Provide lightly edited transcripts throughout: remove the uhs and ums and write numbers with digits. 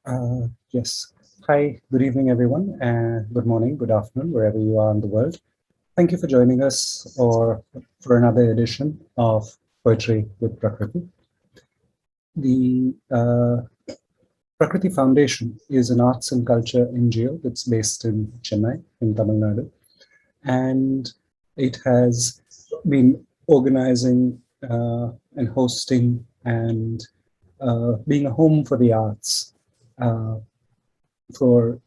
Yes. Hi, good evening, everyone, and good morning, good afternoon, wherever you are in the world. Thank you for joining us for another edition of Poetry with Prakriti. The Prakriti Foundation is an arts and culture NGO that's based in Chennai, in Tamil Nadu, and it has been organizing and hosting and being a home for the arts uh, for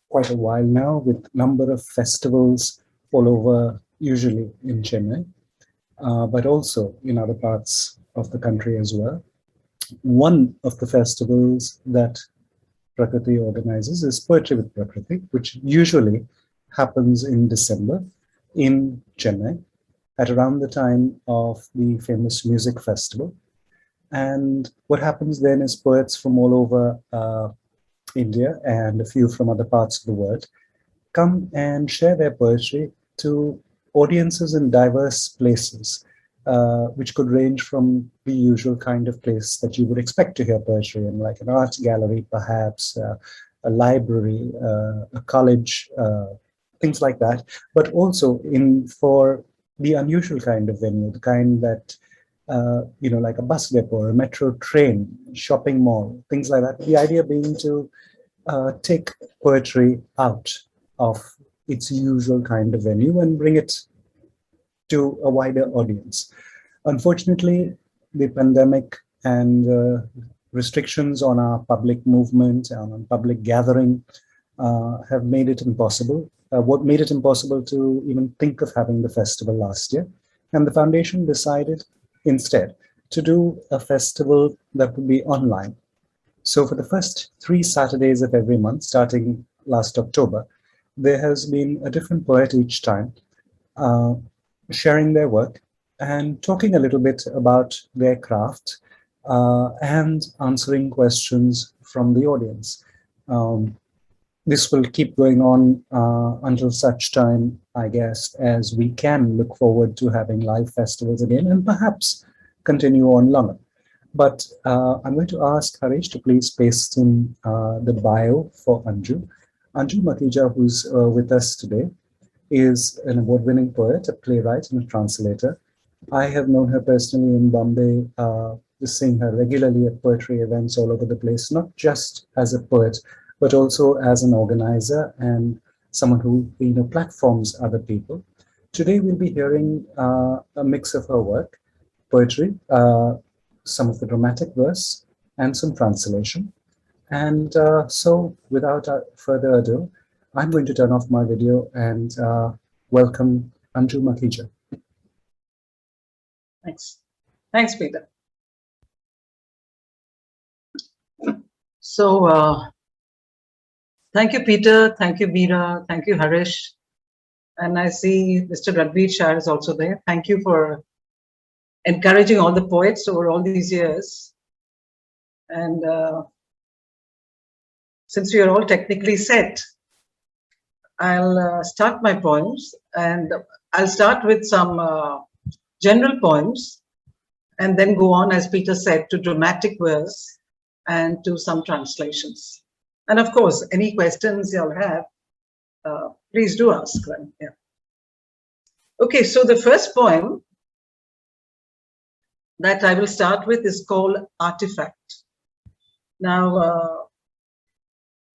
quite a while now, with number of festivals all over, usually in Chennai, but also in other parts of the country as well. One of the festivals that Prakriti organizes is Poetry with Prakriti, which usually happens in December in Chennai at around the time of the famous music festival. And what happens then is poets from all over India and a few from other parts of the world come and share their poetry to audiences in diverse places, which could range from the usual kind of place that you would expect to hear poetry in, like an art gallery, perhaps, a library, a college, things like that, but also in for the unusual kind of venue, the kind that like a bus depot or a metro train, shopping mall, things like that. The idea being to take poetry out of its usual kind of venue and bring it to a wider audience. Unfortunately, the pandemic and restrictions on our public movement and on public gathering have made it impossible. What made it impossible to even think of having the festival last year. And the foundation decided instead to do a festival that would be online. So for the first 3 Saturdays of every month, starting last October, there has been a different poet each time, uh, sharing their work and talking a little bit about their craft and answering questions from the audience. Um, this will keep going on until such time, I guess, as we can look forward to having live festivals again and perhaps continue on longer. But I'm going to ask Harish to please paste in the bio for Anju. Anju Makhija, who's with us today, is an award-winning poet, a playwright, and a translator. I have known her personally in Bombay, just seeing her regularly at poetry events all over the place, not just as a poet, but also as an organizer and someone who platforms other people. Today we'll be hearing a mix of her work, poetry, some of the dramatic verse, and some translation. And so, without further ado, I'm going to turn off my video and welcome Anju Makhija. Thanks. Thanks, Peter. So, thank you, Peter. Thank you, Meera. Thank you, Harish. And I see Mr. Ranveer Shah is also there. Thank you for encouraging all the poets over all these years. And since we are all technically set, I'll start my poems, and I'll start with some general poems and then go on, as Peter said, to dramatic verse and to some translations. And of course, any questions you'll have, please do ask them. Yeah. Okay, so the first poem that I will start with is called Artifact. Now,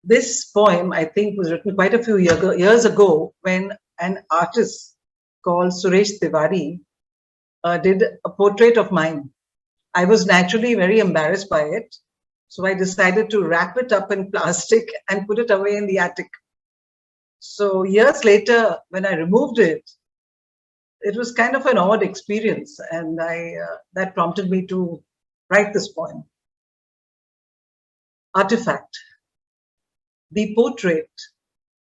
this poem, I think, was written quite a few years ago when an artist called Suresh Tiwari did a portrait of mine. I was naturally very embarrassed by it, so I decided to wrap it up in plastic and put it away in the attic. So years later, when I removed it, it was kind of an odd experience, and that prompted me to write this poem. Artifact. The portrait,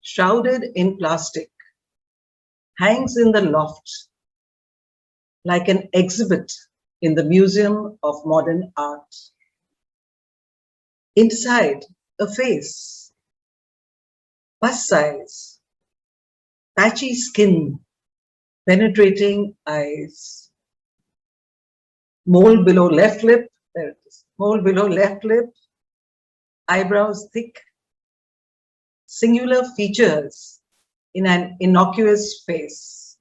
shrouded in plastic, hangs in the loft like an exhibit in the Museum of Modern Art. Inside, a face, bust size, patchy skin, penetrating eyes, mole below left lip, there it is, mole below left lip, eyebrows thick, singular features in an innocuous face.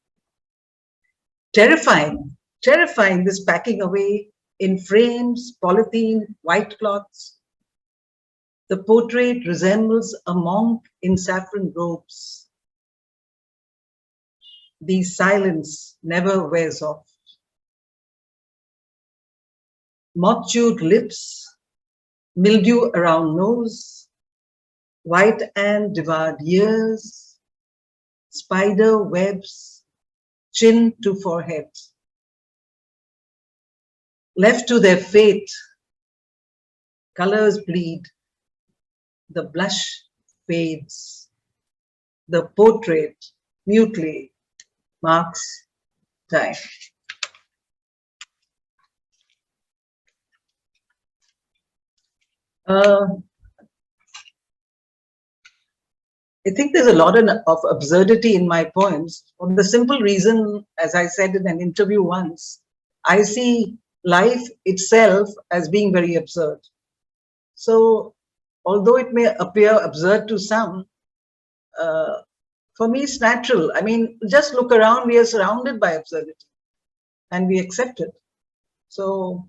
Terrifying, terrifying, this packing away in frames, polythene, white cloths. The portrait resembles a monk in saffron robes. The silence never wears off. Moth-chewed lips, mildew around nose, white and devoured ears, spider webs, chin to forehead. Left to their fate, colors bleed, the blush fades, the portrait mutely marks time. I think there's a lot of absurdity in my poems for the simple reason, as I said in an interview once, I see life itself as being very absurd. So, although it may appear absurd to some, for me it's natural. I mean, just look around, we are surrounded by absurdity and we accept it. So,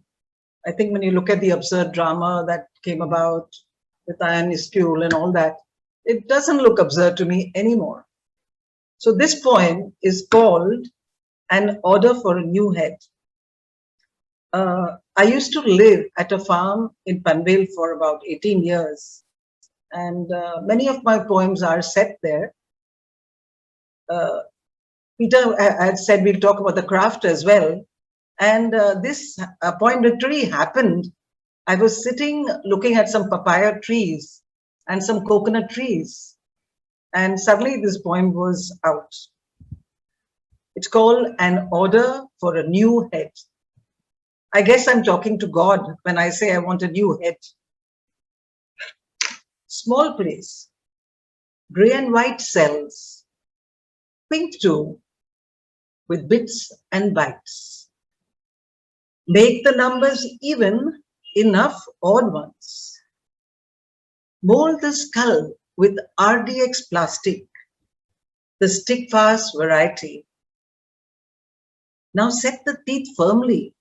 I think when you look at the absurd drama that came about with Iron School and all that, it doesn't look absurd to me anymore. So this poem is called An Order for a New Head. I used to live at a farm in Panvel for about 18 years. And many of my poems are set there. Peter had said we'll talk about the craft as well. And this poem literally happened. I was sitting looking at some papaya trees and some coconut trees. And suddenly this poem was out. It's called An Order for a New Head. I guess I'm talking to God when I say I want a new head. Small place, gray and white cells, pink too, with bits and bytes. Make the numbers even, enough odd ones. Mold the skull with RDX plastic, the stick-fast variety. Now set the teeth firmly.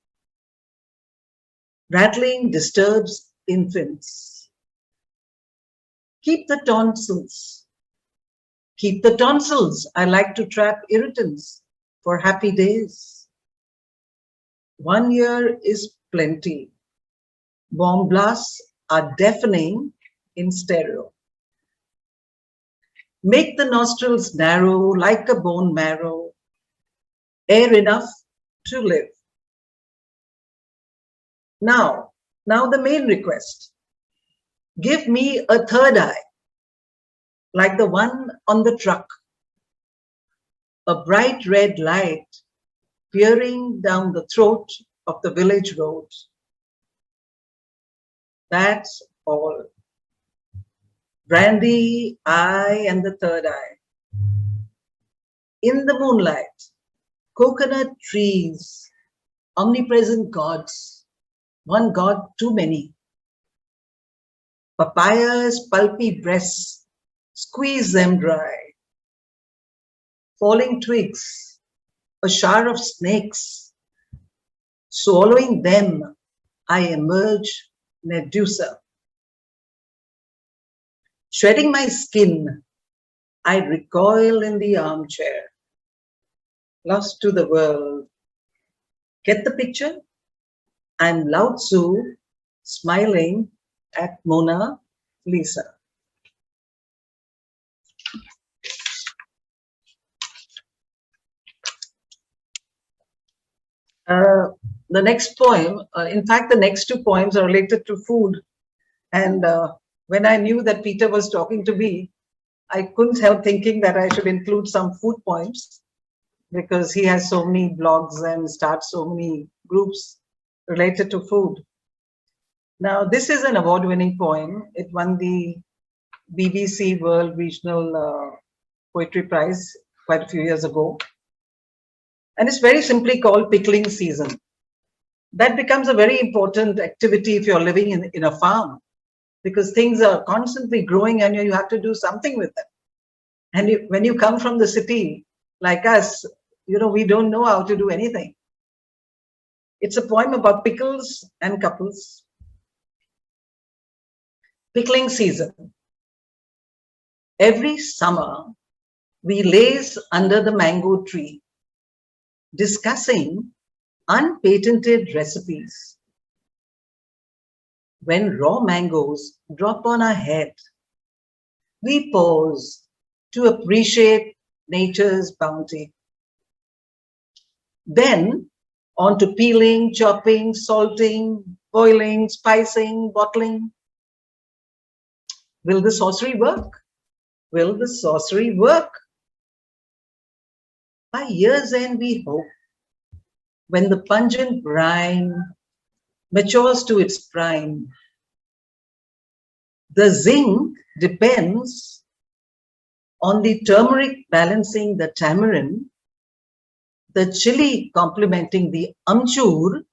Rattling disturbs infants. Keep the tonsils. Keep the tonsils. I like to trap irritants for happy days. 1 year is plenty. Bomb blasts are deafening in stereo. Make the nostrils narrow like a bone marrow. Air enough to live. Now the main request. Give me a third eye, like the one on the truck. A bright red light peering down the throat of the village road. That's all. Brandy, eye, and the third eye. In the moonlight, coconut trees, omnipresent gods, one god too many. Papayas, pulpy breasts, squeeze them dry. Falling twigs, a shower of snakes. Swallowing them, I emerge Medusa. Shredding my skin, I recoil in the armchair, lost to the world. Get the picture? I'm Lao Tzu, smiling at Mona Lisa. The next poem, in fact, the next two poems are related to food. And when I knew that Peter was talking to me, I couldn't help thinking that I should include some food poems because he has so many blogs and starts so many groups related to food. Now, this is an award-winning poem. It won the BBC World Regional Poetry Prize quite a few years ago. And it's very simply called Pickling Season. That becomes a very important activity if you're living in a farm. because things are constantly growing and you have to do something with them. And when you come from the city, like us, we don't know how to do anything. It's a poem about pickles and couples. Pickling season. Every summer, we laze under the mango tree, discussing unpatented recipes. When raw mangoes drop on our head, we pause to appreciate nature's bounty. Then on to peeling, chopping, salting, boiling, spicing, bottling. Will the sorcery work? Will the sorcery work? By year's end, we hope, when the pungent brine matures to its prime. The zinc depends on the turmeric balancing the tamarind, the chili complementing the amchur,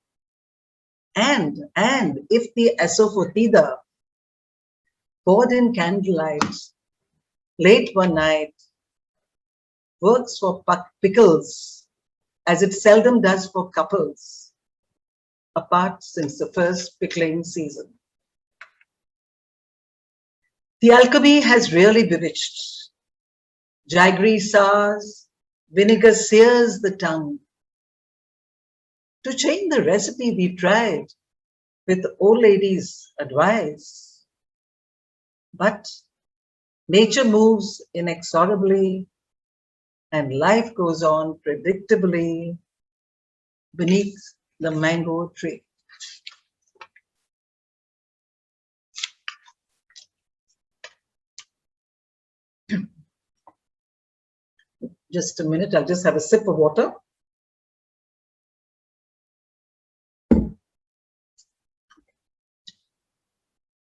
and if the asafoetida poured in candlelight late one night works for pickles as it seldom does for couples apart since the first pickling season. The alchemy has really bewitched. Jaggery sours, vinegar sears the tongue. To change the recipe we tried with the old lady's advice. But nature moves inexorably and life goes on predictably beneath the mango tree. Just a minute, I'll just have a sip of water.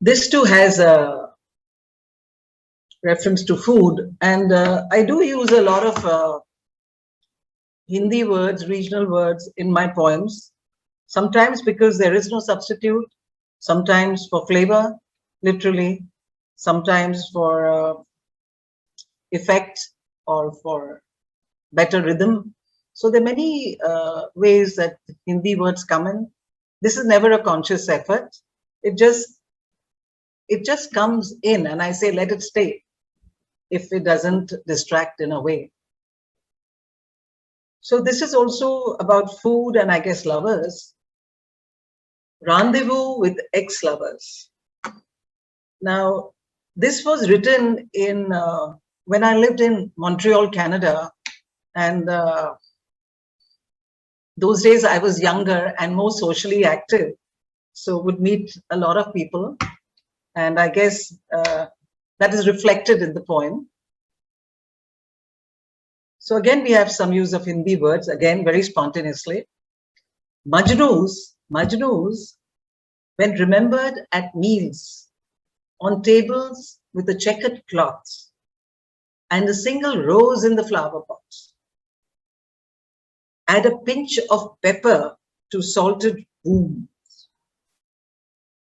This too has a reference to food, and I do use a lot of Hindi words, regional words in my poems, sometimes because there is no substitute, sometimes for flavor, literally, sometimes for effect or for better rhythm. So there are many ways that Hindi words come in. This is never a conscious effort. It just comes in, and I say, let it stay if it doesn't distract in a way. So this is also about food and I guess lovers. Rendezvous with ex-lovers. Now, this was written in when I lived in Montreal, Canada, and those days I was younger and more socially active, so would meet a lot of people, and I guess that is reflected in the poem. So again, we have some use of Hindi words, again, very spontaneously. Majnoos, when remembered at meals, on tables with a checkered cloth, and a single rose in the flower pot. Add a pinch of pepper to salted wounds.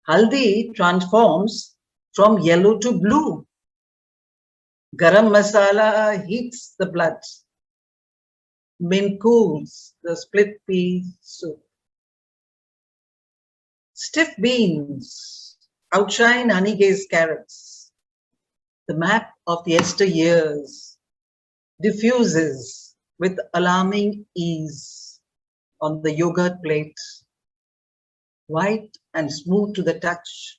Haldi transforms from yellow to blue. Garam masala heats the blood. Mint cools the split pea soup. Stiff beans outshine honey-gazed carrots. The map of yesteryears diffuses with alarming ease on the yogurt plate, white and smooth to the touch,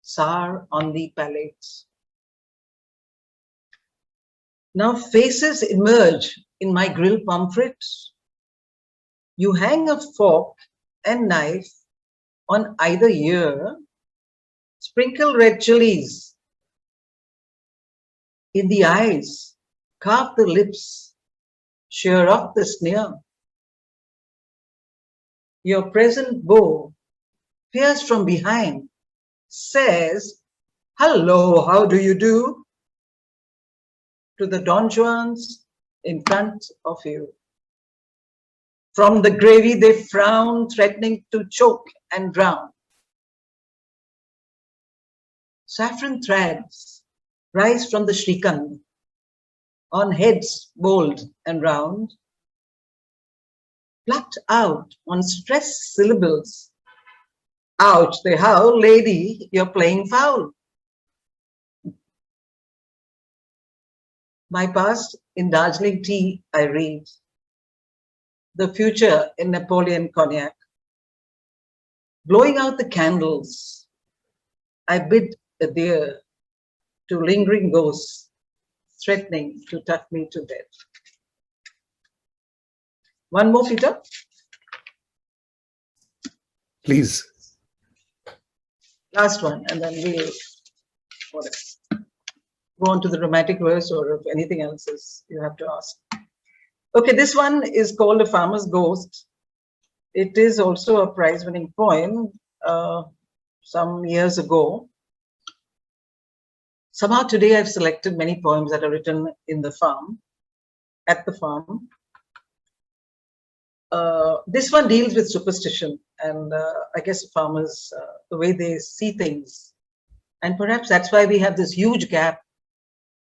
sour on the palate. Now faces emerge in my grilled pomfret. You hang a fork and knife on either ear, sprinkle red chilies in the eyes, carve the lips, shear off the sneer. Your present beau, pierced from behind, says, "Hello, how do you do?" to the Don Juans in front of you. From the gravy they frown, threatening to choke and drown. Saffron threads rise from the shrikand on heads bold and round, plucked out on stressed syllables. Ouch, they howl, lady, you're playing foul. My past in Darjeeling tea I read, the future in Napoleon cognac. Blowing out the candles, I bid adieu to lingering ghosts threatening to tuck me to bed. One more, Peter? Please. Last one, and then we'll go on to the romantic verse, or if anything else is you have to ask. Okay, this one is called A Farmer's Ghost. It is also a prize-winning poem some years ago. Somehow today I've selected many poems that are written in the farm, at the farm. This one deals with superstition and I guess farmers, the way they see things. And perhaps that's why we have this huge gap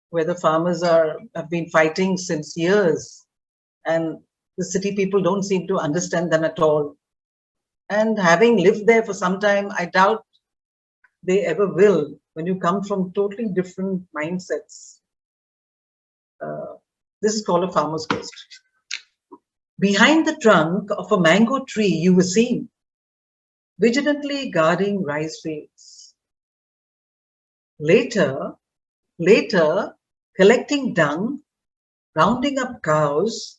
where the farmers have been fighting since years, and the city people don't seem to understand them at all. And having lived there for some time, I doubt they ever will when you come from totally different mindsets. This is called A Farmer's Ghost. Behind the trunk of a mango tree you were seen, vigilantly guarding rice fields. Later, collecting dung, rounding up cows,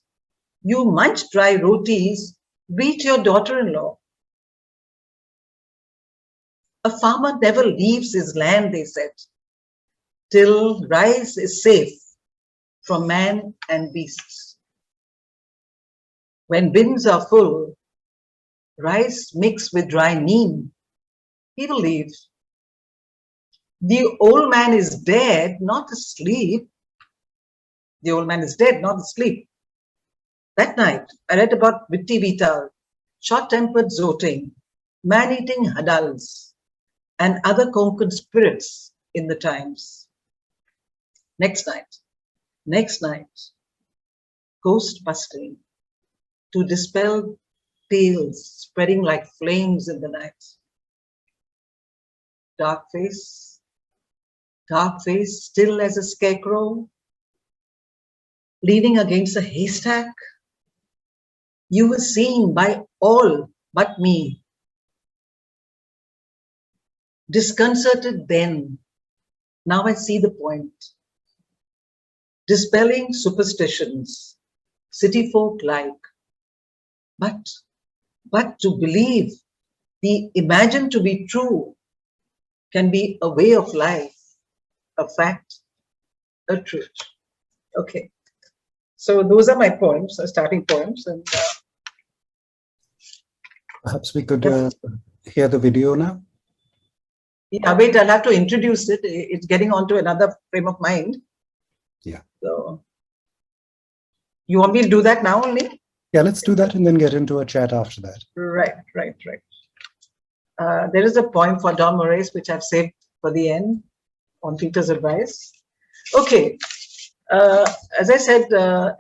you munch dry rotis, beat your daughter-in-law. A farmer never leaves his land, they said, till rice is safe from man and beasts. When bins are full, rice mixed with dry neem, he will leave. The old man is dead, not asleep. The old man is dead, not asleep. That night, I read about Vitti Vital, short-tempered zoting, man-eating hadals, and other Konkan spirits in the Times. Next night, ghost busting to dispel tales spreading like flames in the night. Dark face, still as a scarecrow, leaning against a haystack. You were seen by all but me. Disconcerted then, now I see the point. Dispelling superstitions, city folk like, but to believe the imagined to be true can be a way of life, a fact, a truth. Okay, so those are my poems, starting poems, and Perhaps we could hear the video now. yeah, wait, I'll have to introduce it. It's getting onto another frame of mind. Yeah. So, you want me to do that now only? Yeah, let's do that and then get into a chat after that. Right. There is a poem for Don Moraes which I've saved for the end on Peter's advice. Okay. As I said,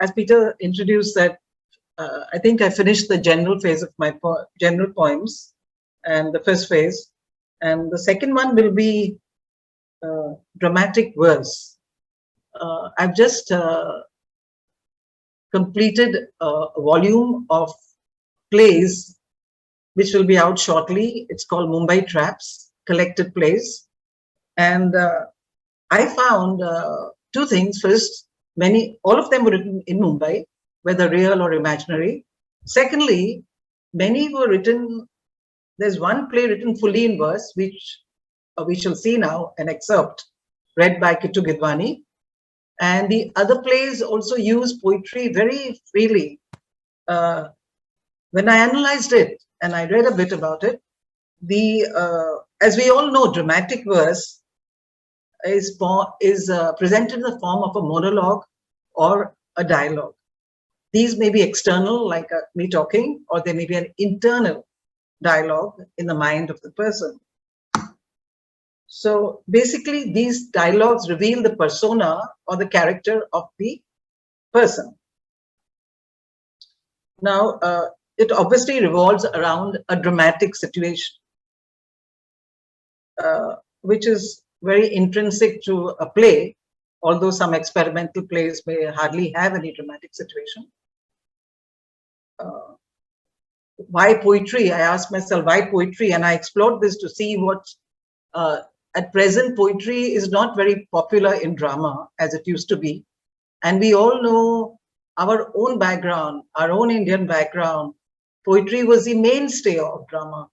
as Peter introduced that, I think I finished the general phase of my general poems, and the first phase. And the second one will be dramatic verse. I've just completed a volume of plays which will be out shortly. It's called Mumbai Traps, collected plays. And I found two things. First, all of them were written in Mumbai, whether real or imaginary. Secondly, many were written, there's one play written fully in verse, which we shall see now, an excerpt read by Kittu Gidwani. And the other plays also use poetry very freely. When I analyzed it and I read a bit about it, as we all know, dramatic verse is presented in the form of a monologue or a dialogue. These may be external, like me talking, or there may be an internal dialogue in the mind of the person. So basically, these dialogues reveal the persona or the character of the person. Now, it obviously revolves around a dramatic situation, which is very intrinsic to a play, although some experimental plays may hardly have any dramatic situation. Why poetry? I asked myself, why poetry? And I explored this to see what, at present, poetry is not very popular in drama as it used to be. And we all know our own background, our own Indian background. Poetry was the mainstay of drama,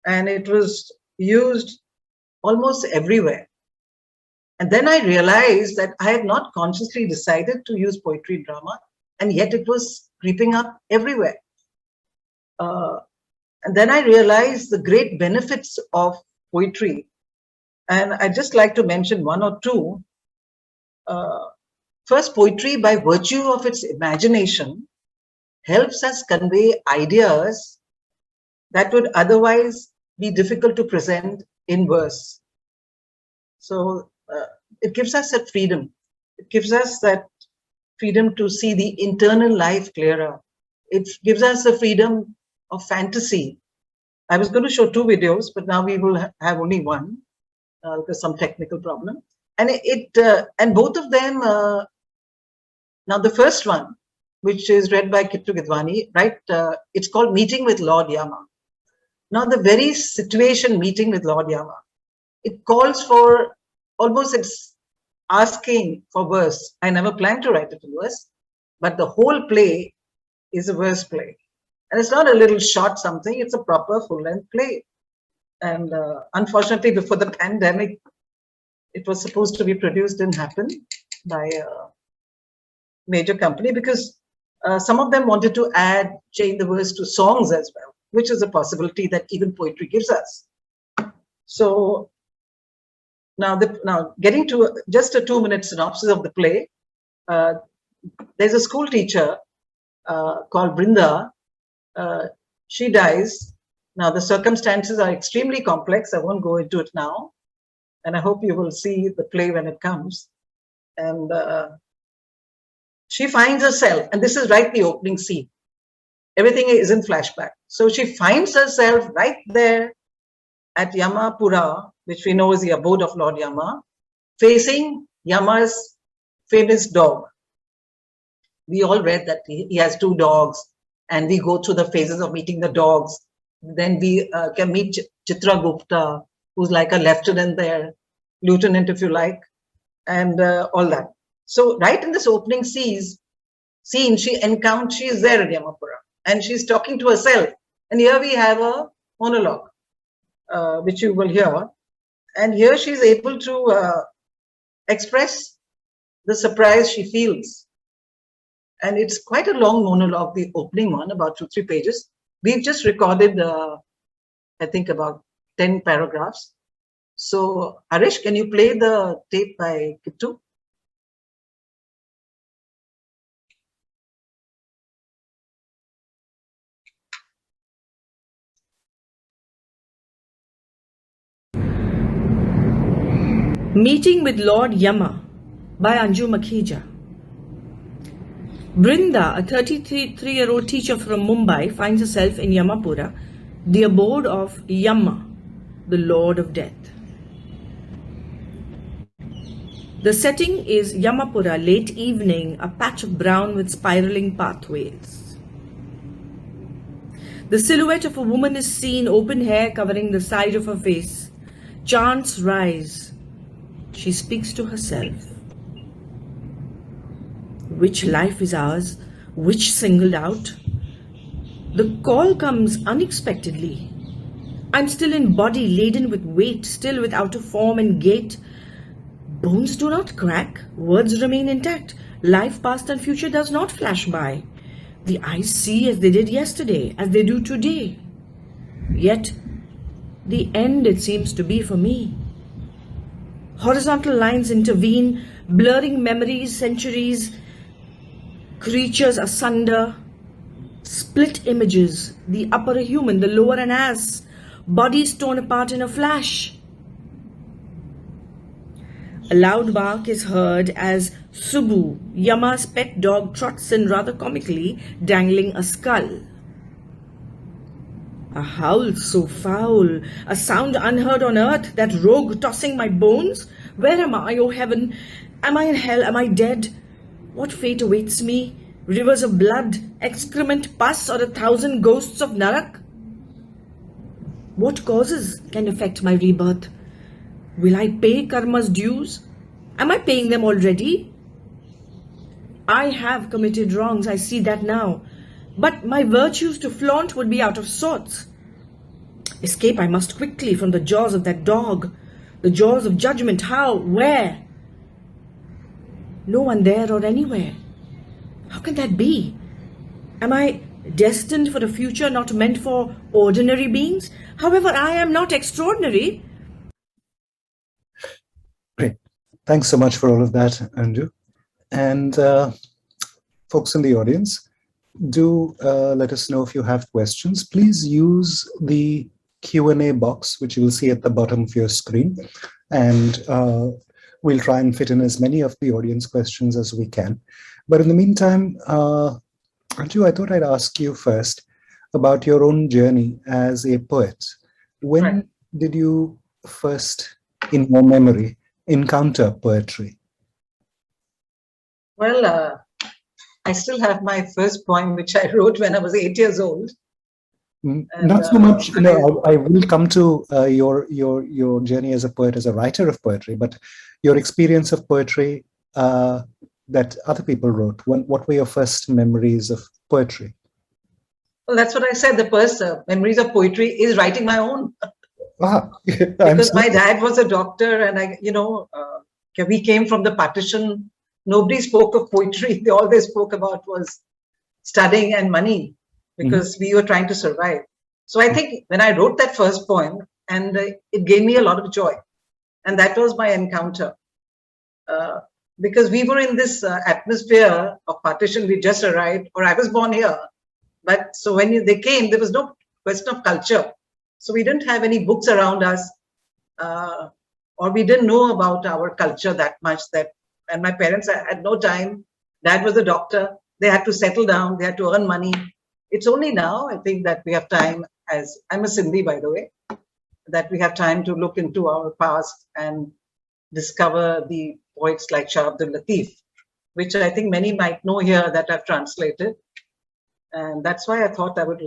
and it was used almost everywhere. And then I realized that I had not consciously decided to use poetry in drama, and yet it was creeping up everywhere. And then I realized the great benefits of poetry. And I'd just like to mention one or two. First, poetry, by virtue of its imagination, helps us convey ideas that would otherwise be difficult to present in verse. So it gives us that freedom. It gives us that freedom to see the internal life clearer. It gives us the freedom of fantasy. I was going to show two videos, but now we will have only one because some technical problem. And and both of them. Now the first one, which is read by Kittu Gidwani, right? It's called Meeting with Lord Yama. Now the very situation, Meeting with Lord Yama, it calls for almost, it's asking for verse. I never planned to write it in verse, but the whole play is a verse play. And it's not a little short something, it's a proper full-length play. And unfortunately, before the pandemic, it was supposed to be produced, didn't happen by a major company because some of them wanted to change the verse to songs as well, which is a possibility that even poetry gives us. So now getting to just a 2-minute synopsis of the play, there's a school teacher called Brinda. She dies. Now the circumstances are extremely complex. I won't go into it now. And I hope you will see the play when it comes. And she finds herself, and this is right the opening scene. Everything is in flashback. So she finds herself right there at Yamapura, which we know is the abode of Lord Yama, facing Yama's famous dog. We all read that he has 2 dogs, and we go through the phases of meeting the dogs. Then we can meet Chitra Gupta, who's like a lieutenant there, lieutenant if you like, and all that. So right in this opening scene, she is there in Yamapura, and she's talking to herself. And here we have a monologue, which you will hear. And here she's able to express the surprise she feels. And it's quite a long monologue, the opening one, about 2-3 pages. We've just recorded, I think, about 10 paragraphs. So, Harish, can you play the tape by Kittu? Meeting with Lord Yama by Anju Makhija. Brinda, a 33-year-old teacher from Mumbai, finds herself in Yamapura, the abode of Yama, the Lord of Death. The setting is Yamapura, late evening, a patch of brown with spiraling pathways. The silhouette of a woman is seen, open hair covering the side of her face. Chants rise. She speaks to herself. Which life is ours? Which singled out? The call comes unexpectedly. I'm still in body laden with weight, still without a form and gait. Bones do not crack, words remain intact. Life past and future does not flash by. The eyes see as they did yesterday, as they do today. Yet, the end it seems to be for me. Horizontal lines intervene, blurring memories, centuries, creatures asunder, split images, the upper a human, the lower an ass, bodies torn apart in a flash. A loud bark is heard as Subu, Yama's pet dog, trots in rather comically, dangling a skull. A howl so foul, a sound unheard on earth, that rogue tossing my bones? Where am I, O heaven? Am I in hell? Am I dead? What fate awaits me? Rivers of blood, excrement, pus, or 1,000 ghosts of Narak? What causes can affect my rebirth? Will I pay karma's dues? Am I paying them already? I have committed wrongs, I see that now. But my virtues to flaunt would be out of sorts. Escape I must quickly from the jaws of that dog. The jaws of judgment. How? Where? No one there or anywhere. How can that be? Am I destined for a future not meant for ordinary beings? However, I am not extraordinary. Great. Thanks so much for all of that, Anju. And folks in the audience, do let us know if you have questions. Please use the Q&A box, which you will see at the bottom of your screen. And we'll try and fit in as many of the audience questions as we can. But in the meantime, Anju, I thought I'd ask you first about your own journey as a poet. When did you first, in your memory, encounter poetry? Well, I still have my first poem, which I wrote when I was 8 years old. Not so much. No, I will come to your journey as a poet, as a writer of poetry, but your experience of poetry that other people wrote. What were your first memories of poetry? Well, that's what I said. The first memories of poetry is writing my own. Because my dad was a doctor, and we came from the partition. Nobody spoke of poetry. All they spoke about was studying and money, because we were trying to survive. So I think when I wrote that first poem, and it gave me a lot of joy, and that was my encounter. Because we were in this atmosphere of partition. We just arrived, or I was born here. But so when they came, there was no question of culture. So we didn't have any books around us, or we didn't know about our culture that much. And my parents had no time. Dad was a doctor. They had to settle down. They had to earn money. It's only now, I think, that we have time, as I'm a Sindhi, by the way, that we have time to look into our past and discover the poets like Shah, Abdul, Latif, which I think many might know here that I've translated. And that's why I thought I would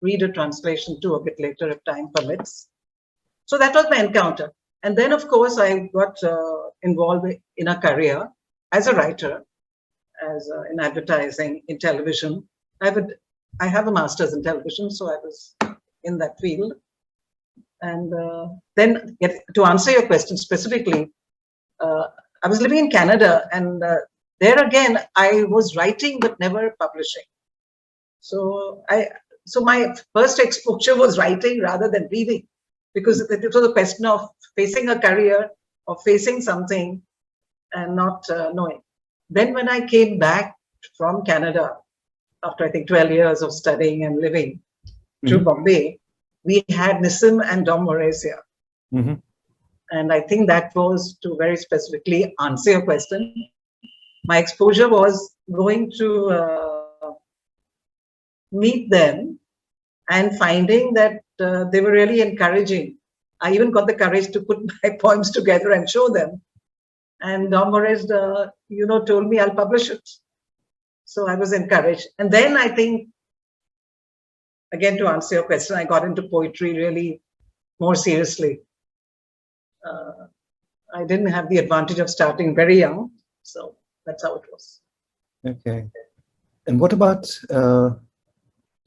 read a translation too a bit later if time permits. So that was my encounter. And then, of course, I got involved in a career as a writer, in advertising, in television. I have a master's in television, so I was in that field. And then, to answer your question specifically, I was living in Canada, and there again, I was writing but never publishing. So my first exposure was writing rather than reading, because it was a question of facing a career or facing something and not knowing. Then when I came back from Canada, after I think 12 years of studying and living to Bombay, we had Nissim and Dom Moraes here. And I think that was to very specifically answer your question. My exposure was going to meet them and finding that they were really encouraging. I even got the courage to put my poems together and show them. And Dom Moraes, told me I'll publish it. So I was encouraged. And then I think, again, to answer your question, I got into poetry really more seriously. I didn't have the advantage of starting very young. So that's how it was. Okay. And what about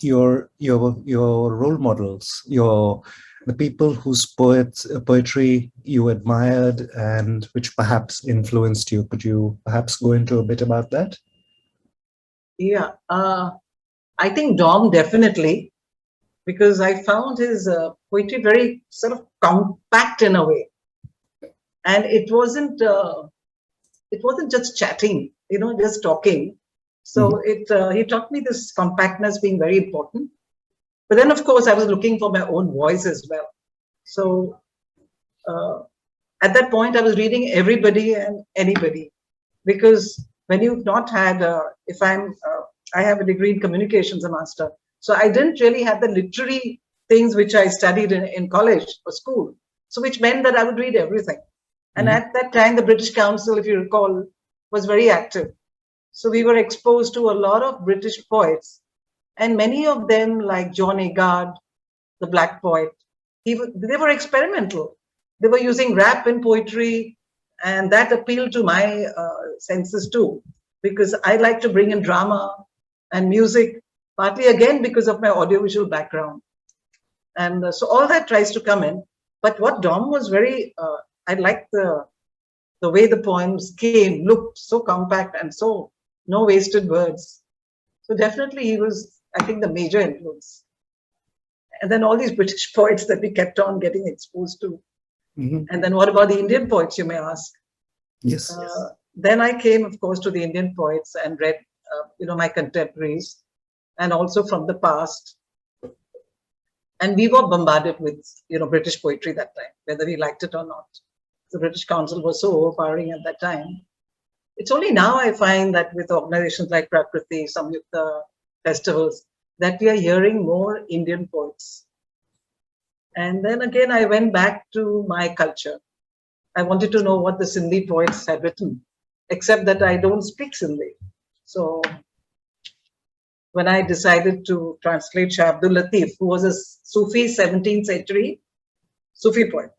your role models, the people whose poetry you admired and which perhaps influenced you? Could you perhaps go into a bit about that? Yeah, I think Dom definitely, because I found his poetry very sort of compact in a way, and it wasn't just chatting, just talking. So he taught me this compactness being very important. But then, of course, I was looking for my own voice as well. So at that point, I was reading everybody and anybody, because when you've not had, I have a degree in communications, a master. So I didn't really have the literary things which I studied in college or school. So which meant that I would read everything. And at that time, the British Council, if you recall, was very active. So we were exposed to a lot of British poets, and many of them, like John Agard, the black poet, they were experimental. They were using rap in poetry, and that appealed to my senses too, because I like to bring in drama and music, partly again because of my audiovisual background. And so all that tries to come in. But what Dom was very, I liked the way the poems came, looked so compact and so no wasted words. So definitely he was, I think, the major influence. And then all these British poets that we kept on getting exposed to. And then what about the Indian poets, you may ask? Yes. Then I came, of course, to the Indian poets and read, my contemporaries, and also from the past. And we were bombarded with, British poetry that time, whether we liked it or not. The British Council was so overpowering at that time. It's only now I find that with organizations like Prakriti, some of the festivals, that we are hearing more Indian poets. And then again, I went back to my culture. I wanted to know what the Sindhi poets had written, except that I don't speak Sindhi. So when I decided to translate Shah Abdul Latif, who was a Sufi 17th century Sufi poet.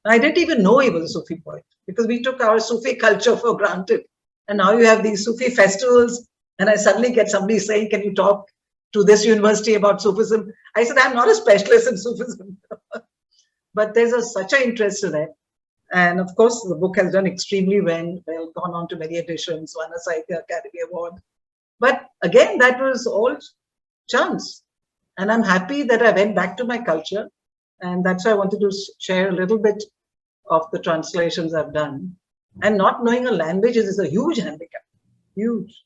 I didn't even know he was a Sufi poet, because we took our Sufi culture for granted. And now you have these Sufi festivals, and I suddenly get somebody saying, can you talk to this university about Sufism? I said, I'm not a specialist in Sufism. But there's such an interest in it. And of course, the book has done extremely well, gone on to many editions, won a Sahitya Akademi Award. But again, that was all chance. And I'm happy that I went back to my culture. And that's why I wanted to share a little bit of the translations I've done. And not knowing a language is a huge handicap. Huge.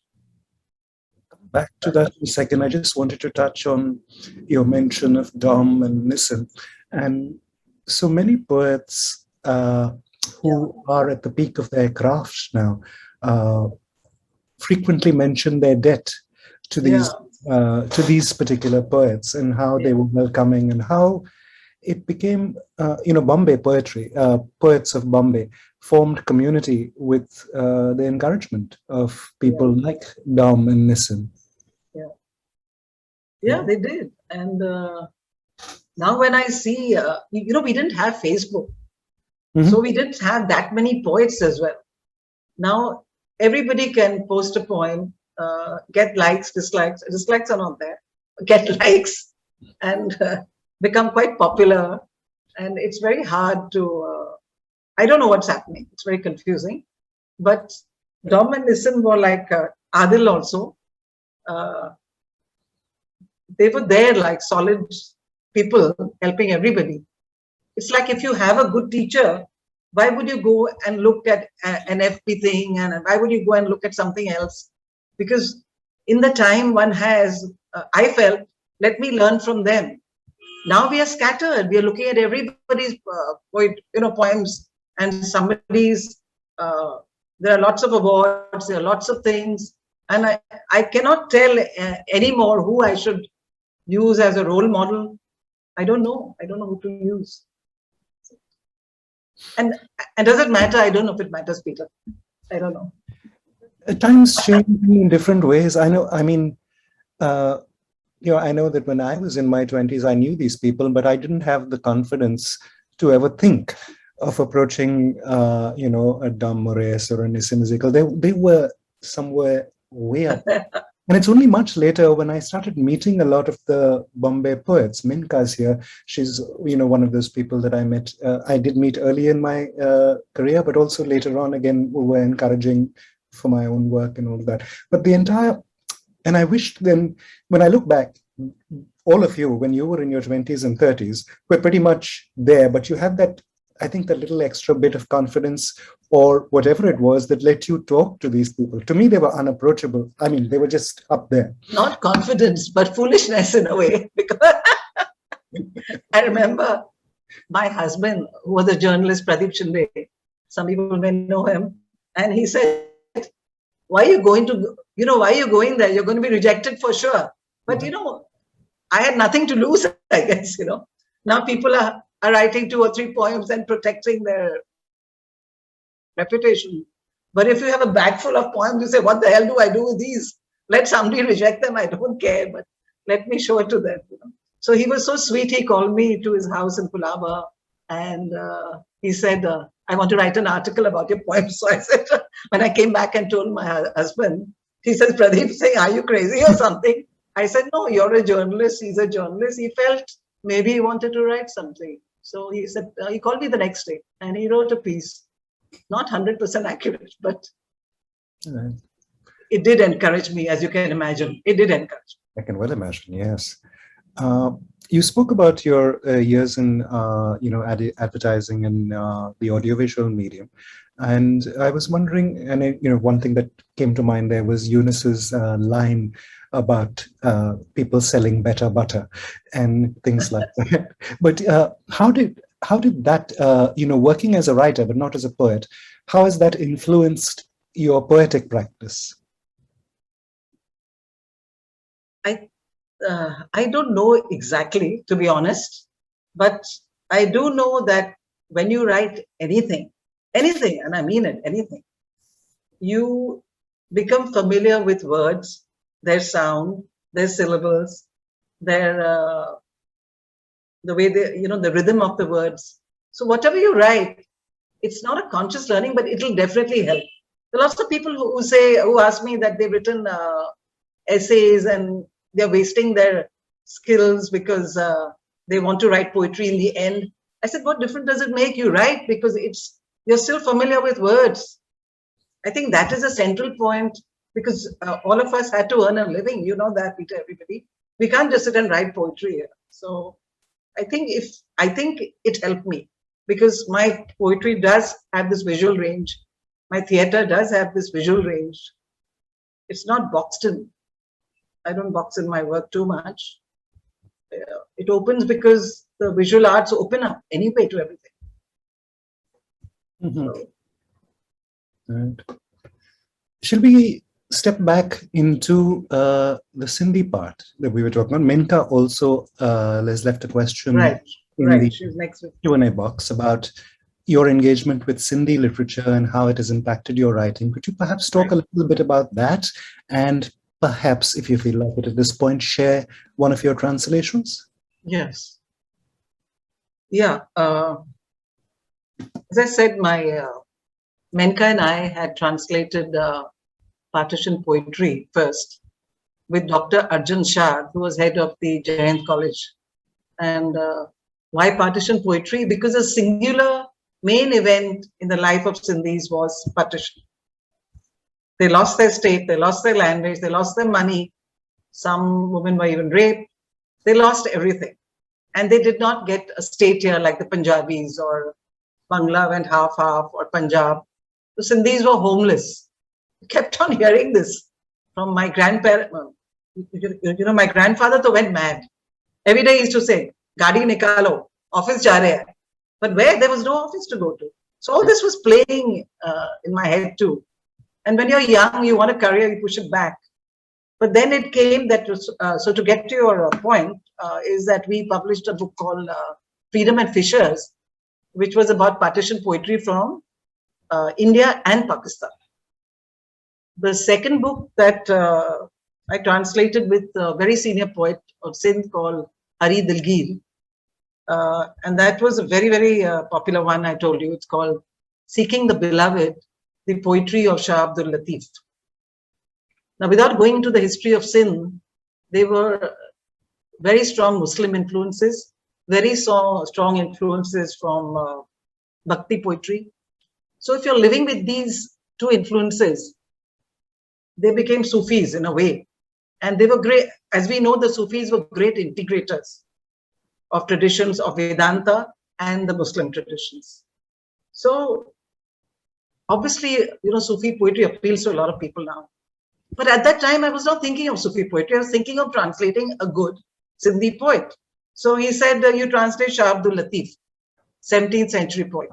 Back to that in a second. I just wanted to touch on your mention of Dom and Nissim. And so many poets who are at the peak of their craft now frequently mention their debt to these particular poets, and how they were welcoming, and how it became, Bombay poetry, poets of Bombay formed community with the encouragement of people like Dom and Nissim. Yeah, they did. And now when I see, we didn't have Facebook. So we didn't have that many poets as well. Now everybody can post a poem, get likes, dislikes. Dislikes are not there. Get likes and become quite popular. And it's very hard to, I don't know what's happening. It's very confusing. But Dom and Nissim were like Adil also. They were there like solid people helping everybody. It's like if you have a good teacher, why would you go and look at an FP thing, and why would you go and look at something else? Because in the time one has, I felt, let me learn from them. Now we are scattered. We are looking at everybody's poems, and somebody's. There are lots of awards. There are lots of things, and I cannot tell anymore who I should use as a role model. I don't know. I don't know who to use. And does it matter? I don't know if it matters, Peter. I don't know. Times change in different ways. I know. I mean, I know that when I was in my 20s, I knew these people, but I didn't have the confidence to ever think of approaching, a Dom Moraes or a Nissim Ezekiel. They were somewhere way up. And it's only much later when I started meeting a lot of the Bombay poets. Minka's here. She's, one of those people that I met. I did meet early in my career, but also later on, again, we were encouraging for my own work and all that. But and I wished then, when I look back, all of you, when you were in your 20s and 30s, were pretty much there, but you had that, I think, that little extra bit of confidence or whatever it was that let you talk to these people. To me, they were unapproachable. I mean, they were just up there. Not confidence, but foolishness in a way. Because I remember my husband, who was a journalist, Pradeep Shinde, some people may know him, and he said, why are you going to, why are you going there? You're going to be rejected for sure. But, I had nothing to lose, I guess, Now people are writing 2 or 3 poems and protecting their reputation. But if you have a bag full of poems, you say, what the hell do I do with these? Let somebody reject them. I don't care, but let me show it to them. So he was so sweet. He called me to his house in Kulaba, and he said, I want to write an article about your poems. So I said, when I came back and told my husband, he says, Pradeep saying, are you crazy or something? I said, no, you're a journalist. He's a journalist. He felt maybe he wanted to write something. So he said, he called me the next day and he wrote a piece. Not 100% accurate, but it did encourage me, as you can imagine. It did encourage me. I can well imagine, yes. You spoke about your years in, advertising and the audiovisual medium, and I was wondering, and one thing that came to mind there was Eunice's line about people selling better butter and things like that. But how did that, working as a writer but not as a poet, how has that influenced your poetic practice? I don't know exactly, to be honest, but I do know that when you write anything, and I mean it, anything, you become familiar with words, their sound, their syllables, their the way they, the rhythm of the words. So whatever you write, it's not a conscious learning, but it'll definitely help. There are lots of people who ask me that they've written essays and they're wasting their skills because they want to write poetry in the end. I said, what difference does it make? You write because you're still familiar with words. I think that is a central point, because all of us had to earn a living. You know that, Peter, everybody. We can't just sit and write poetry here. So I think it helped me, because my poetry does have this visual range. My theater does have this visual range. It's not boxed in. I don't box in my work too much. It opens because the visual arts open up anyway to everything. Mm-hmm. So. Right. Shall we step back into the Sindhi part that we were talking about? Menka also has left a question in the Q&A box about your engagement with Sindhi literature and how it has impacted your writing. Could you perhaps talk a little bit about that, and perhaps, if you feel like it at this point, share one of your translations? Yes. Yeah. As I said, my Menka and I had translated partition poetry first with Dr. Arjun Shah, who was head of the Jayant College. And why partition poetry? Because a singular main event in the life of Sindhis was partition. They lost their state, they lost their language, they lost their money. Some women were even raped. They lost everything. And they did not get a state here like the Punjabis, or Bangla went half-half, or Punjab. The Sindhis were homeless. I kept on hearing this from my grandparents. My grandfather though went mad. Every day he used to say, Gadi nikalo, office ja rahe hai. But where? There was no office to go to. So all this was playing in my head too. And when you're young, you want a career, you push it back. But then it came that, so to get to your point, is that we published a book called Freedom and Fishers, which was about partition poetry from India and Pakistan. The second book that I translated with a very senior poet of Sindh called Hari Dilgir, and that was a very, very popular one, I told you. It's called Seeking the Beloved, the Poetry of Shah Abdul Latif. Now, without going into the history of Sindh, they were very strong Muslim influences, very strong influences from Bhakti poetry. So if you're living with these two influences, they became Sufis in a way. And they were great, as we know, the Sufis were great integrators of traditions of Vedanta and the Muslim traditions. So obviously, Sufi poetry appeals to a lot of people now. But at that time, I was not thinking of Sufi poetry. I was thinking of translating a good Sindhi poet. So he said, you translate Shah Abdul Latif. 17th century poet.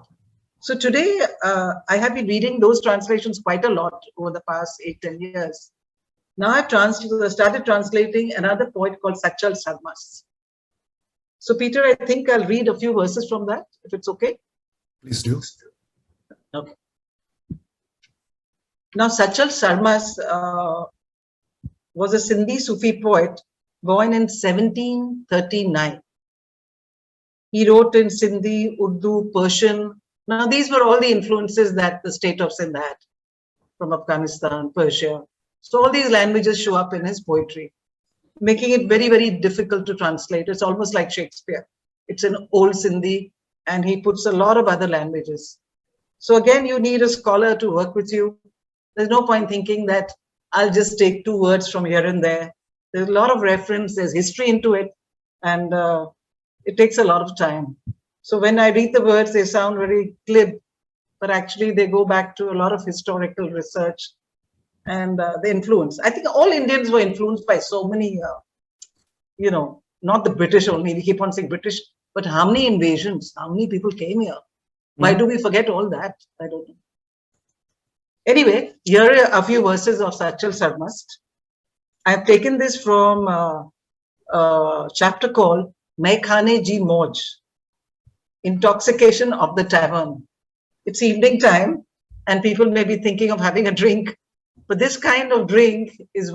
So today, I have been reading those translations quite a lot over the past 8-10 years. Now I've started translating another poet called Sachal Sarmas. So Peter, I think I'll read a few verses from that, if it's okay. Please do. Okay. Now Sachal Sarmas was a Sindhi Sufi poet born in 1739. He wrote in Sindhi, Urdu, Persian. Now these were all the influences that the state of Sindh had from Afghanistan, Persia. So all these languages show up in his poetry, making it very, very difficult to translate. It's almost like Shakespeare. It's an old Sindhi, and he puts a lot of other languages. So again, you need a scholar to work with you. There's no point thinking that I'll just take 2 words from here and there. There's a lot of reference, there's history into it, and it takes a lot of time. So when I read the words, they sound very glib, but actually they go back to a lot of historical research and the influence. I think all Indians were influenced by so many, not the British only, we keep on saying British, but how many invasions, how many people came here? Why do we forget all that? I don't know. Anyway, here are a few verses of Sachal Sarmas. I've taken this from a chapter called Main Khane Ji Moj, Intoxication of the Tavern. It's evening time and people may be thinking of having a drink, but this kind of drink is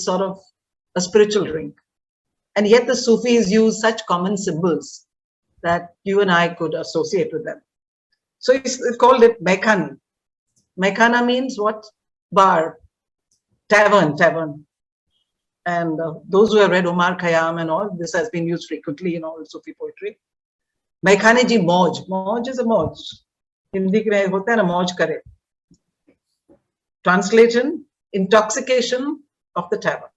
sort of a spiritual drink. And yet the Sufis use such common symbols that you and I could associate with them. So it's called it Mekhan. Mekhana means what? Bar, tavern. And those who have read Omar Khayyam and all, this has been used frequently in all Sufi poetry. Maikhane ji moj. Moj is a moj. Hindi mein hota hai na moj kare. Translation, intoxication of the tavern.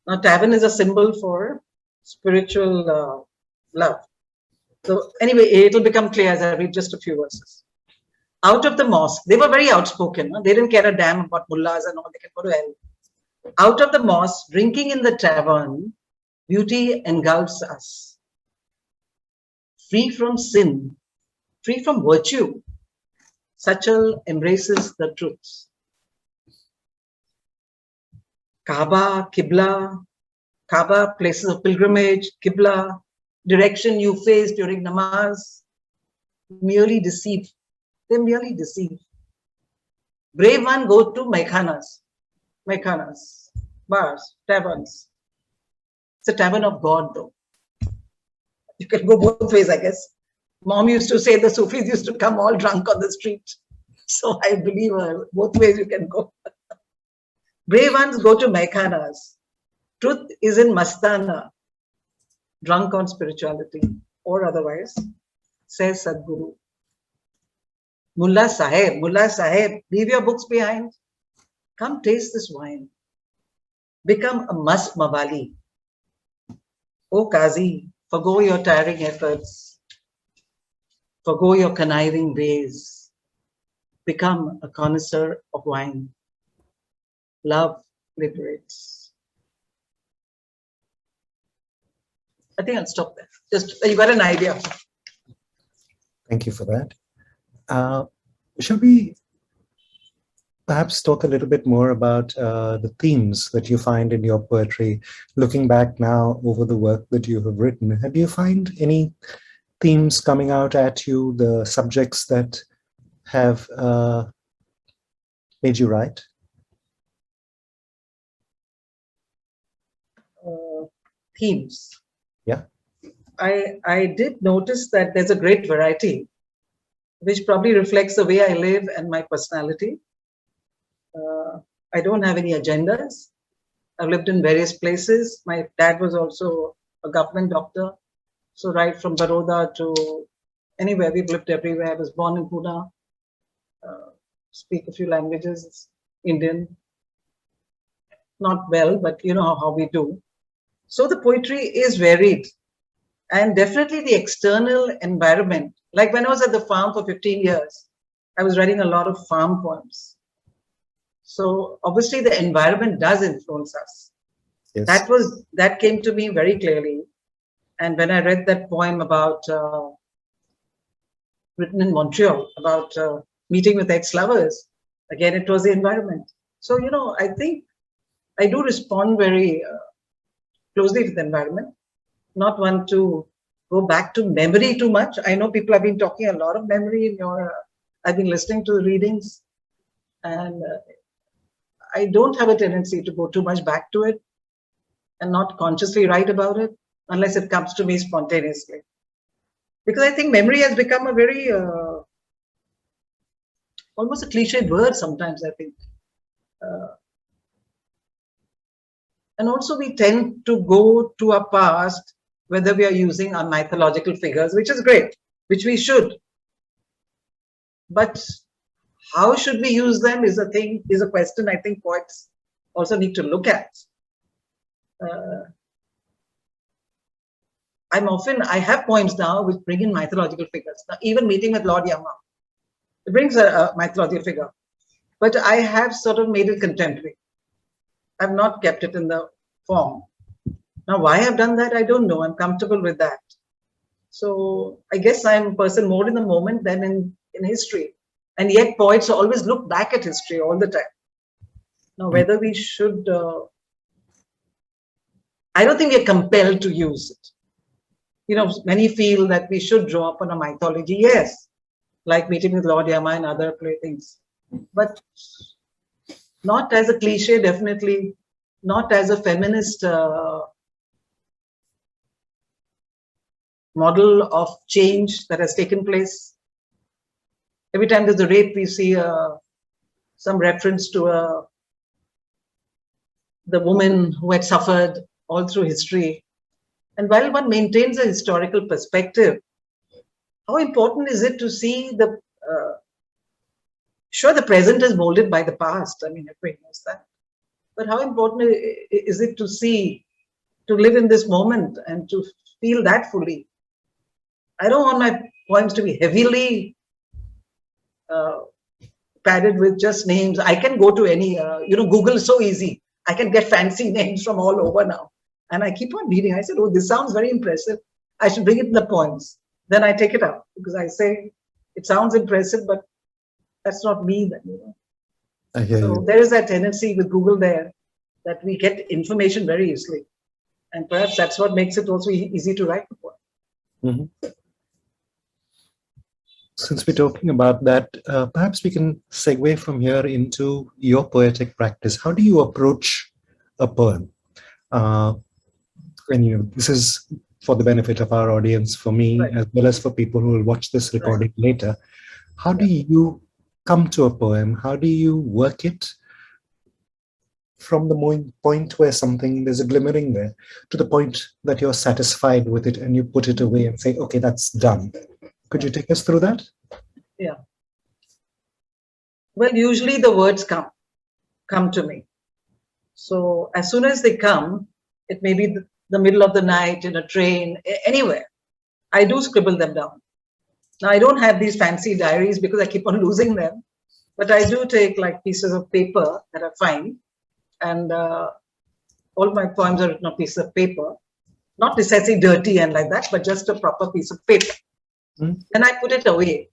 Now, tavern is a symbol for spiritual love. So anyway, it will become clear as I read just a few verses. Out of the mosque, they were very outspoken. No? They didn't care a damn about mullahs and all, they can go to hell. Out of the mosque, drinking in the tavern, beauty engulfs us. Free from sin, free from virtue, Sachal embraces the truths. Kaaba, Qibla, Kaaba, places of pilgrimage, Qibla, direction you face during namaz, merely deceive. They merely deceive. Brave one go to Meikhanas, bars, taverns. It's a tavern of God though. You can go both ways, I guess. Mom used to say the Sufis used to come all drunk on the street. So I believe both ways you can go. Brave ones go to Meikhanas. Truth is in Mastana, drunk on spirituality or otherwise, says Sadhguru. Mullah Sahib, leave your books behind. Come taste this wine. Become a mast mawali. O Qazi, forgo your tiring efforts. Forgo your conniving ways. Become a connoisseur of wine. Love liberates. I think I'll stop there. Just you got an idea. Thank you for that. Shall we perhaps talk a little bit more about the themes that you find in your poetry? Looking back now over the work that you have written, do you find any themes coming out at you, the subjects that have made you write? Themes. Yeah. I did notice that there's a great variety, which probably reflects the way I live and my personality. I don't have any agendas. I've lived in various places. My dad was also a government doctor. So right from Baroda to anywhere, we've lived everywhere. I was born in Pune, speak a few languages, Indian. Not well, but you know how we do. So the poetry is varied. And definitely the external environment. Like when I was at the farm for 15 years, I was writing a lot of farm poems. So obviously the environment does influence us. Yes. That came to me very clearly. And when I read that poem about, written in Montreal, about meeting with ex-lovers, again, it was the environment. So, I think I do respond very closely to the environment, not want to go back to memory too much. I know people have been talking a lot of memory in your, I've been listening to the readings, and I don't have a tendency to go too much back to it and not consciously write about it unless it comes to me spontaneously. Because I think memory has become a very, almost a cliched word sometimes, I think. And also we tend to go to our past, whether we are using our mythological figures, which is great, which we should. But how should we use them is a question I think poets also need to look at. I have poems now which bring in mythological figures. Now, even meeting with Lord Yama, it brings a mythological figure. But I have sort of made it contemporary. I've not kept it in the form. Now, why I've done that, I don't know. I'm comfortable with that. So I guess I'm a person more in the moment than in history. And yet poets always look back at history all the time. Now, whether we should, I don't think we're compelled to use it. Many feel that we should draw upon a mythology, yes, like meeting with Lord Yama and other playthings, but not as a cliche, definitely not as a feminist model of change that has taken place. Every time there's a rape, we see some reference to the woman who had suffered all through history. And while one maintains a historical perspective, how important is it to see the, sure, the present is molded by the past. I mean, everybody knows that. But how important is it to see, to live in this moment and to feel that fully? I don't want my poems to be heavily padded with just names. I can go to any, Google is so easy. I can get fancy names from all over now. And I keep on reading. I said, oh, this sounds very impressive. I should bring it in the poems. Then I take it out because I say, it sounds impressive, but that's not me then, I hear So you. there is that tendency with Google there that we get information very easily. And perhaps that's what makes it also easy to write the poem. Mm-hmm. Since we're talking about that, perhaps we can segue from here into your poetic practice. How do you approach a poem? This is for the benefit of our audience, for me, Right. as well as for people who will watch this recording later. How do you come to a poem? How do you work it from the point where there's a glimmering there, to the point that you're satisfied with it and you put it away and say, okay, that's done? Could you take us through that? Yeah. Well, usually the words come to me. So as soon as they come, it may be the middle of the night, in a train, anywhere. I do scribble them down. Now, I don't have these fancy diaries because I keep on losing them, but I do take like pieces of paper that I find, and all my poems are written on pieces of paper, not necessarily dirty and like that, but just a proper piece of paper. Then I put it away.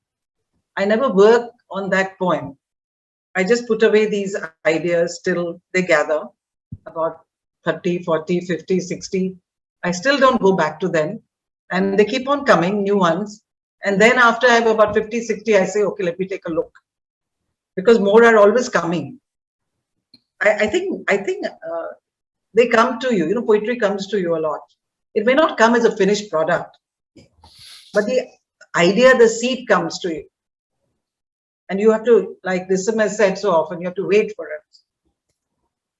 I never work on that poem. I just put away these ideas till they gather, about 30, 40, 50, 60. I still don't go back to them. And they keep on coming, new ones. And then after I have about 50, 60, I say, okay, let me take a look. Because more are always coming. I think they come to you. Poetry comes to you a lot. It may not come as a finished product, but the idea, the seed comes to you. And you have to, like Nissim has said so often, you have to wait for it.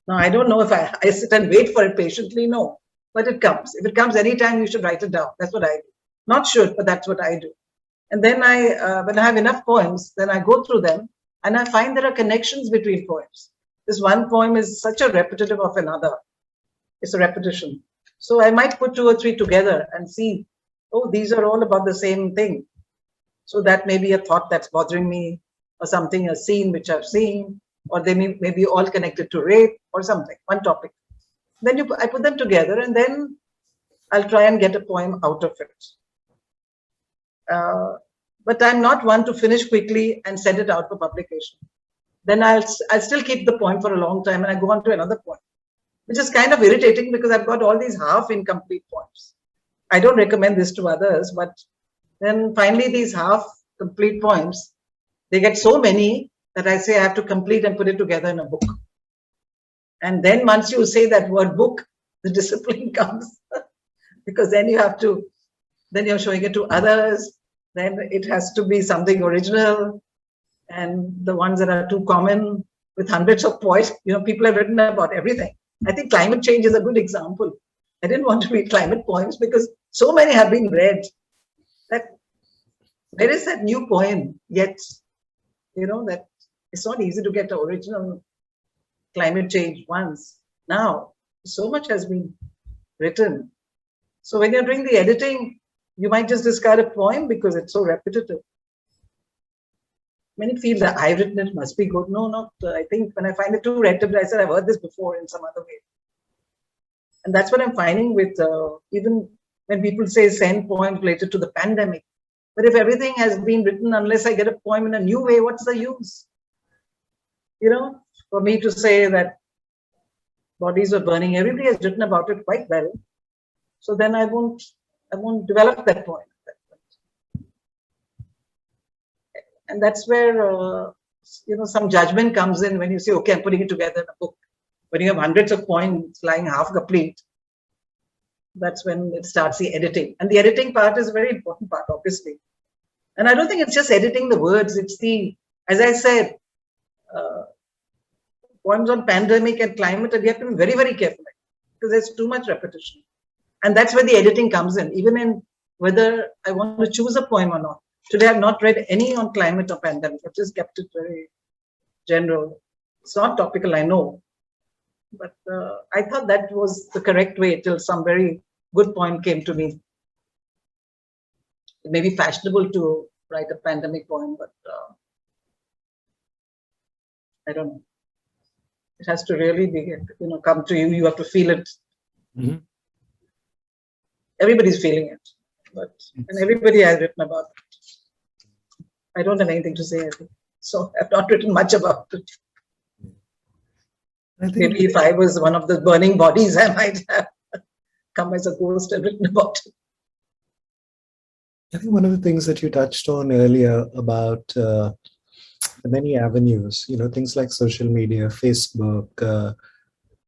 Now, I don't know if I sit and wait for it patiently, no. But it comes. If it comes anytime, you should write it down. That's what I do. Not should, but that's what I do. And then when I have enough poems, then I go through them and I find there are connections between poems. This one poem is such a repetitive of another. It's a repetition. So I might put 2 or 3 together and see, oh, these are all about the same thing. So that may be a thought that's bothering me, or something, a scene which I've seen, or they may be all connected to rape or something, one topic. Then I put them together, and then I'll try and get a poem out of it. But I'm not one to finish quickly and send it out for publication. Then I'll still keep the poem for a long time and I go on to another poem, which is kind of irritating because I've got all these half incomplete poems. I don't recommend this to others, but then finally these half complete poems, they get so many that I say I have to complete and put it together in a book. And then once you say that word book, the discipline comes because then you have to, then you're showing it to others. Then it has to be something original. And the ones that are too common with hundreds of poets, people have written about everything. I think climate change is a good example. I didn't want to read climate poems because so many have been read that there is that new poem, yet, that it's not easy to get the original climate change ones. Now, so much has been written. So when you're doing the editing, you might just discard a poem because it's so repetitive. Many feel that I've written it, must be good. No, not. I think when I find it too repetitive, I said I've heard this before in some other way. And that's what I'm finding with even when people say send poems related to the pandemic. But if everything has been written, unless I get a poem in a new way, what's the use? For me to say that bodies were burning, everybody has written about it quite well. So then I won't develop that poem. And that's where, some judgment comes in when you say, okay, I'm putting it together in a book. When you have hundreds of poems lying half complete, that's when it starts the editing. And the editing part is a very important part, obviously. And I don't think it's just editing the words. It's as I said, poems on pandemic and climate, and you have to be very, very careful because there's too much repetition. And that's where the editing comes in, even in whether I want to choose a poem or not. Today, I've not read any on climate or pandemic. I've just kept it very general. It's not topical, I know. But I thought that was the correct way till some very good poem came to me. It may be fashionable to write a pandemic poem, but I don't know. It has to really be, come to you. You have to feel it. Mm-hmm. Everybody's feeling it, and everybody has written about it. I don't have anything to say, I think. So I've not written much about it. Maybe if I was one of the burning bodies, I might have come as a ghost and written about it. I think one of the things that you touched on earlier about the many avenues, things like social media, Facebook,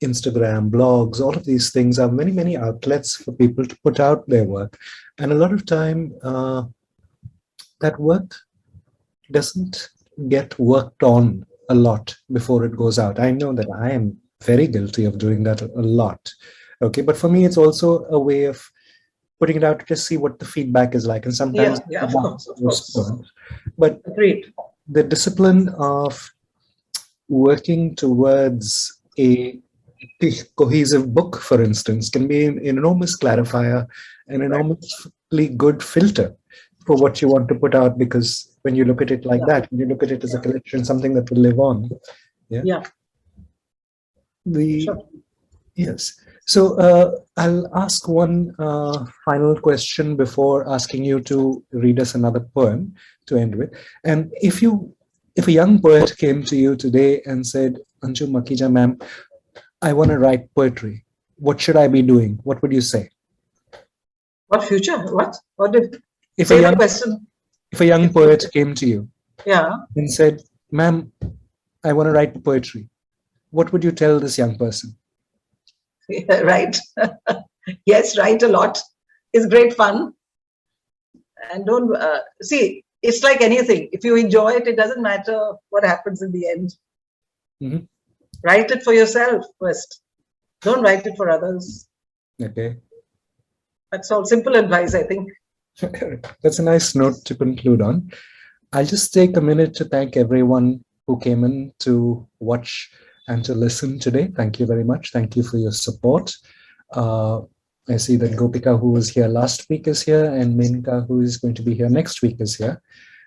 Instagram, blogs, all of these things are many, many outlets for people to put out their work. And a lot of time, that work doesn't get worked on a lot before it goes out. I know that I am very guilty of doing that a lot. Okay, but for me, it's also a way of putting it out to just see what the feedback is like. And sometimes, yeah, of course. But agreed. The discipline of working towards a cohesive book, for instance, can be an enormous clarifier, an enormously good filter for what you want to put out, because when you look at it like that, when you look at it as a collection, something that will live on. Yeah. Sure. Yes. So I'll ask one final question before asking you to read us another poem to end with. And if a young poet came to you today and said, Anju Makhija, ma'am, I want to write poetry. What should I be doing? What would you say? What future? What? What did? If say the question. If a young poet came to you, and said, "Ma'am, I want to write poetry," what would you tell this young person? Right. Yes, write a lot. It's great fun. And don't see. It's like anything. If you enjoy it, it doesn't matter what happens in the end. Mm-hmm. Write it for yourself first. Don't write it for others. Okay. That's all. Simple advice, I think. That's a nice note to conclude on. I'll just take a minute to thank everyone who came in to watch and to listen today. Thank you very much. Thank you for your support. I see that Gopika, who was here last week, is here, and Menka, who is going to be here next week, is here.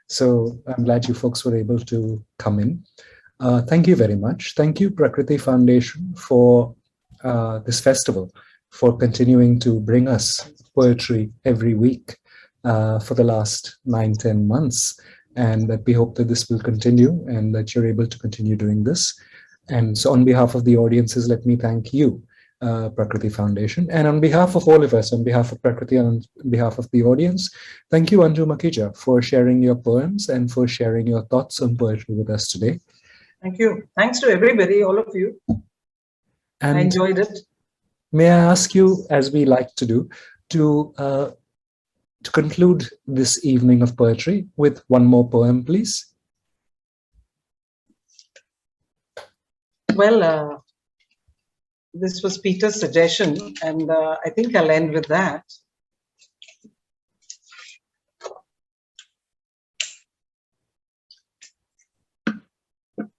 So I'm glad you folks were able to come in. Thank you very much. Thank you, Prakriti Foundation, for this festival, for continuing to bring us poetry every week for the last 9-10 months. And that we hope that this will continue and that you're able to continue doing this. And so on behalf of the audiences, let me thank you, Prakriti Foundation. And on behalf of all of us, on behalf of Prakriti and on behalf of the audience, thank you, Anju Makhija, for sharing your poems and for sharing your thoughts on poetry with us today. Thank you. Thanks to everybody, all of you. And I enjoyed it. May I ask you, as we like to do, to conclude this evening of poetry with one more poem, please? Well, this was Peter's suggestion, and I think I'll end with that.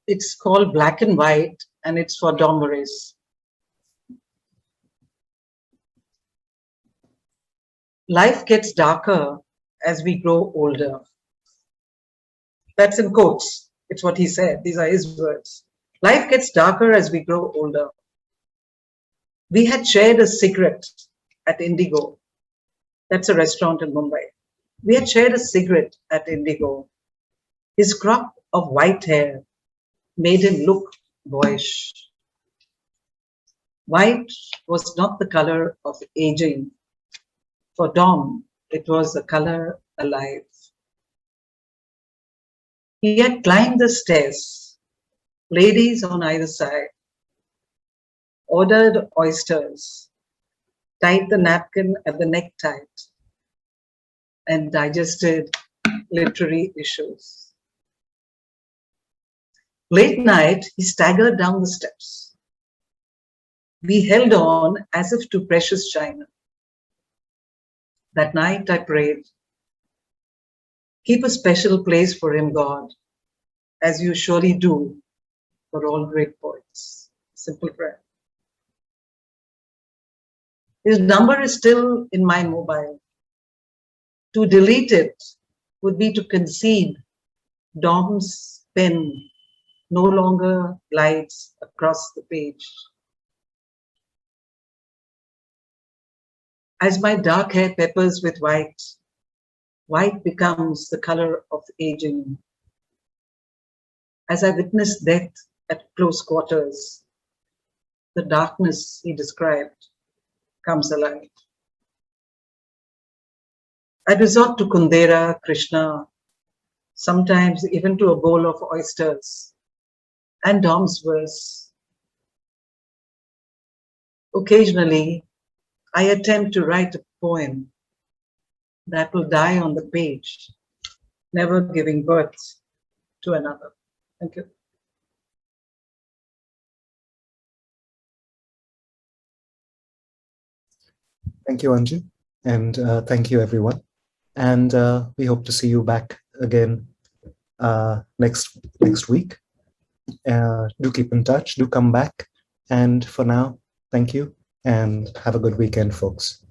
It's called Black and White, and it's for Dom Maurice. Life gets darker as we grow older. That's in quotes. It's what he said. These are his words. Life gets darker as we grow older. We had shared a cigarette at Indigo. That's a restaurant in Mumbai. We had shared a cigarette at Indigo. His crop of white hair made him look boyish. White was not the color of aging. For Dom, it was a color alive. He had climbed the stairs, ladies on either side, ordered oysters, tied the napkin at the neck tight, and digested literary issues. Late night, he staggered down the steps. We held on as if to precious china. That night I prayed, keep a special place for him, God, as you surely do for all great poets. Simple prayer. His number is still in my mobile. To delete it would be to concede Dom's pen no longer glides across the page. As my dark hair peppers with white, white becomes the color of aging. As I witness death at close quarters, the darkness he described comes alive. I resort to Kundera, Krishna, sometimes even to a bowl of oysters, and Dom's verse. Occasionally, I attempt to write a poem that will die on the page, never giving birth to another. Thank you. Thank you, Anju, and thank you, everyone. And we hope to see you back again next week. Do keep in touch, do come back. And for now, thank you and have a good weekend, folks.